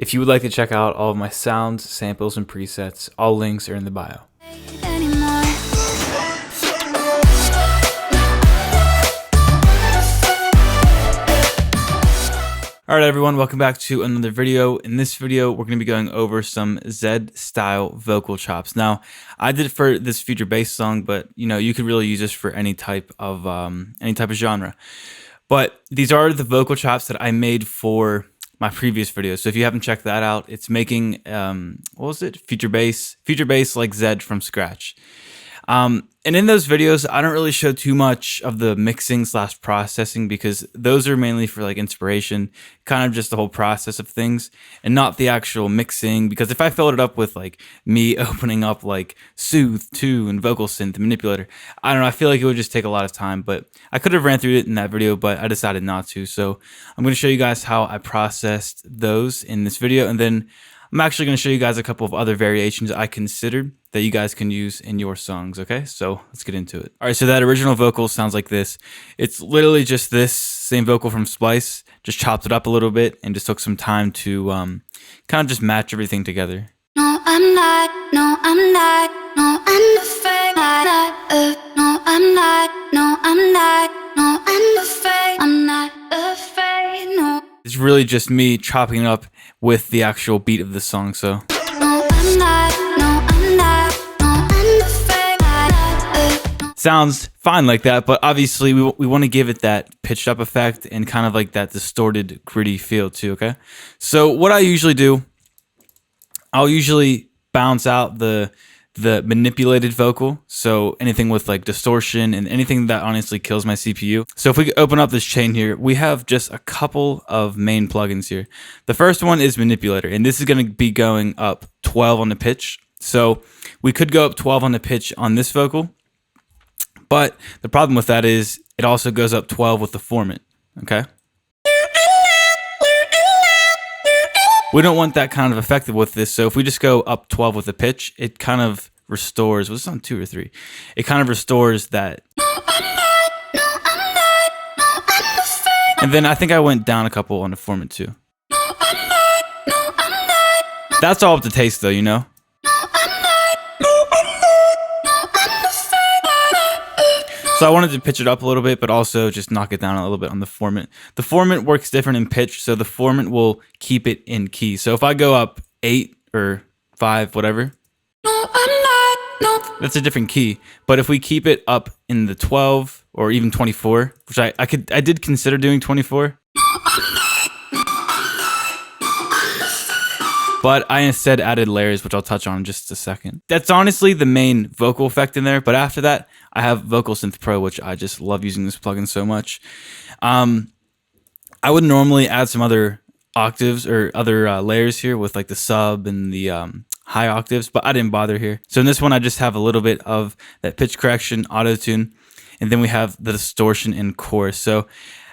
If you would like to check out all of my sounds, samples, and presets, all links are in the bio. Alright everyone, welcome back to another video. In this video, we're going to be going over some Zedd style vocal chops. Now, I did it for this future bass song, but you could really use this for any type of genre. But these are the vocal chops that I made for my previous video. So if you haven't checked that out, it's making what was it? Future bass like Zedd from scratch. And in those videos, I don't really show too much of the mixing / processing because those are mainly for like inspiration, kind of just the whole process of things and not the actual mixing. Because if I filled it up with like me opening up like Soothe 2 and VocalSynth and Manipulator, I don't know, I feel like it would just take a lot of time, but I could have ran through it in that video, but I decided not to. So I'm going to show you guys how I processed those in this video. And then I'm actually going to show you guys a couple of other variations I considered that you guys can use in your songs, okay? So let's get into it. All right, so that original vocal sounds like this. It's literally just this same vocal from Splice, just chopped it up a little bit and just took some time to kind of just match everything together. No, I'm not, no, I'm not, no, I'm afraid, no, I'm not, no, I'm not, no, I'm afraid, I'm not afraid, no. It's really just me chopping it up with the actual beat of the song, so. No, I'm not, no, I'm not, no, I'm afraid, Sounds fine like that, but obviously we want to give it that pitched up effect and kind of like that distorted, gritty feel too, okay? So what I usually do, I'll usually bounce out the manipulated vocal, so anything with like distortion and anything that honestly kills my CPU. So if we open up this chain here, we have just a couple of main plugins here. The first one is Manipulator, and this is going to be going up 12 on the pitch. So we could go up 12 on the pitch on this vocal, but the problem with that is it also goes up 12 with the formant, okay? We don't want that kind of effect with this, so if we just go up 12 with the pitch, it kind of restores, was this on 2 or 3? It kind of restores that. And then I think I went down a couple on the formant too. That's all up to taste though, you know? So I wanted to pitch it up a little bit, but also just knock it down a little bit on the formant. The formant works different in pitch, so the formant will keep it in key. So if I go up 8 or 5, whatever, that's a different key. But if we keep it up in the 12 or even 24, which I did consider doing 24, but I instead added layers, which I'll touch on in just a second. That's honestly the main vocal effect in there, but after that, I have VocalSynth Pro, which I just love using this plugin so much. I would normally add some other octaves or other layers here with like the sub and the high octaves, but I didn't bother here. So in this one, I just have a little bit of that pitch correction, auto-tune, and then we have the distortion and chorus. So,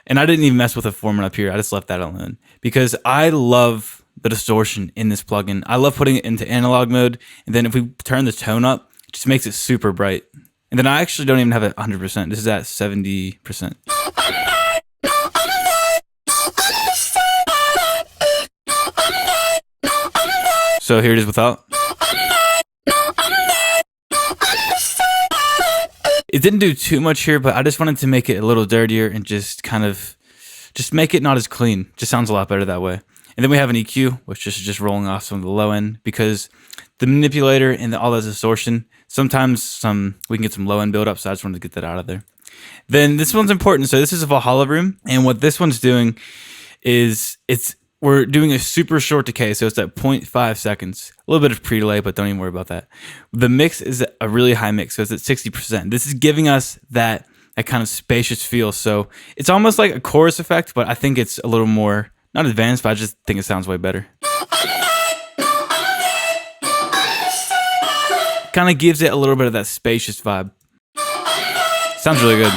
and I didn't even mess with the formant up here. I just left that alone because I love the distortion in this plugin. I love putting it into analog mode, and then if we turn the tone up, it just makes it super bright. And then I actually don't even have it 100%. This is at 70%. So here it is without. It didn't do too much here, but I just wanted to make it a little dirtier and just kind of just make it not as clean. Just sounds a lot better that way. And then we have an EQ, which is just rolling off some of the low end because the manipulator and all that distortion, sometimes we can get some low end buildup, so I just wanted to get that out of there. Then this one's important. So this is a Valhalla room, and what this one's doing is we're doing a super short decay, so it's at 0.5 seconds. A little bit of pre-delay, but don't even worry about that. The mix is a really high mix, so it's at 60%. This is giving us that kind of spacious feel. So it's almost like a chorus effect, but I think it's a little more, not advanced, but I just think it sounds way better. Kind of gives it a little bit of that spacious vibe. Sounds really good.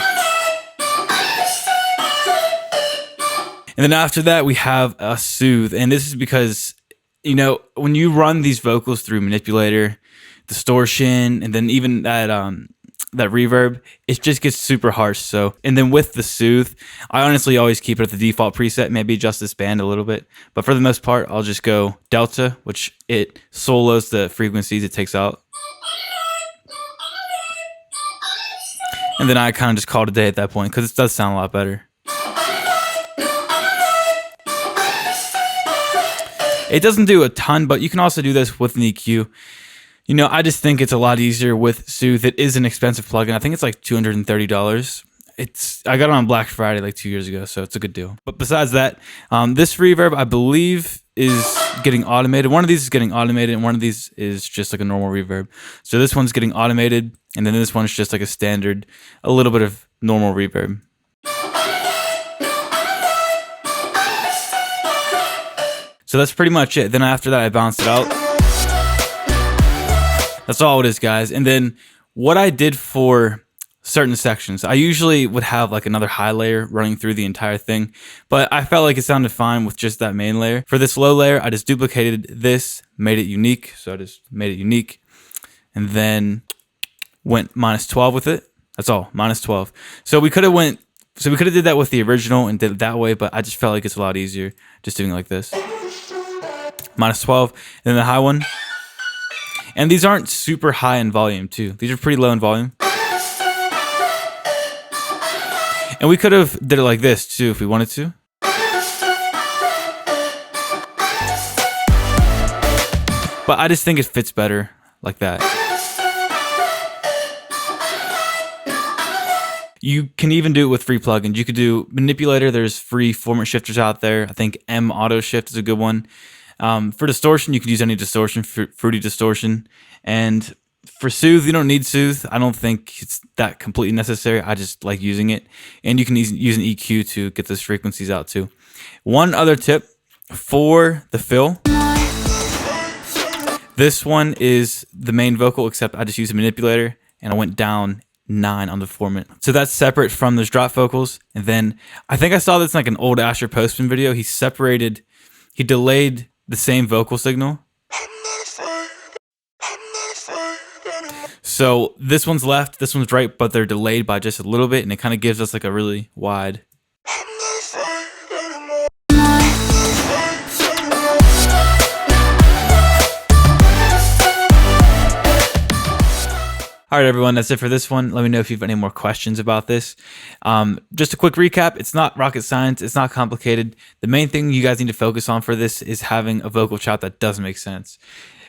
And then after that, we have a Soothe. And this is because, when you run these vocals through Manipulator, distortion, and then even that that reverb, it just gets super harsh. So, and then with the soothe, I honestly always keep it at the default preset, maybe adjust this band a little bit. But for the most part, I'll just go delta, which it solos the frequencies it takes out. And then I kind of just call it a day at that point because it does sound a lot better. It doesn't do a ton, but you can also do this with an EQ. You know, I just think it's a lot easier with Soothe. It is an expensive plugin. I think it's like $230. I got it on Black Friday like 2 years ago, so it's a good deal. But besides that, this reverb, I believe, is getting automated. One of these is getting automated, and one of these is just like a normal reverb. So this one's getting automated, and then this one's just like a standard, a little bit of normal reverb. So that's pretty much it. Then after that, I balanced it out. That's all it is, guys. And then what I did for certain sections, I usually would have like another high layer running through the entire thing, but I felt like it sounded fine with just that main layer. For this low layer, I just duplicated this, made it unique. So I just made it unique and then went -12 with it. That's all, -12. So we could have did that with the original and did it that way, but I just felt like it's a lot easier just doing it like this. -12, and then the high one. And these aren't super high in volume too. These are pretty low in volume. And we could have did it like this too if we wanted to. But I just think it fits better like that. You can even do it with free plugins. You could do Manipulator. There's free format shifters out there. I think M Auto Shift is a good one. For distortion, you can use any distortion, fruity distortion. And for soothe, you don't need soothe. I don't think it's that completely necessary. I just like using it. And you can use an EQ to get those frequencies out too. One other tip for the fill. This one is the main vocal, except I just used a manipulator and I went down 9 on the format. So that's separate from those drop vocals. And then I think I saw this in like an old Asher Postman video. He delayed the same vocal signal. So this one's left, this one's right, but they're delayed by just a little bit, and it kind of gives us like a really wide. All right, everyone, that's it for this one. Let me know if you have any more questions about this. Just a quick recap. It's not rocket science. It's not complicated. The main thing you guys need to focus on for this is having a vocal chop that does make sense.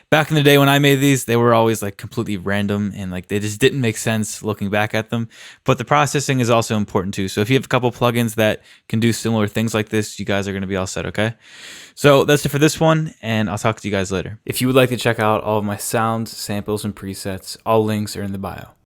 Back in the day when I made these, they were always like completely random and like they just didn't make sense looking back at them. But the processing is also important too. So if you have a couple plugins that can do similar things like this, you guys are going to be all set, okay? So that's it for this one, and I'll talk to you guys later. If you would like to check out all of my sounds, samples, and presets, all links are in the bio.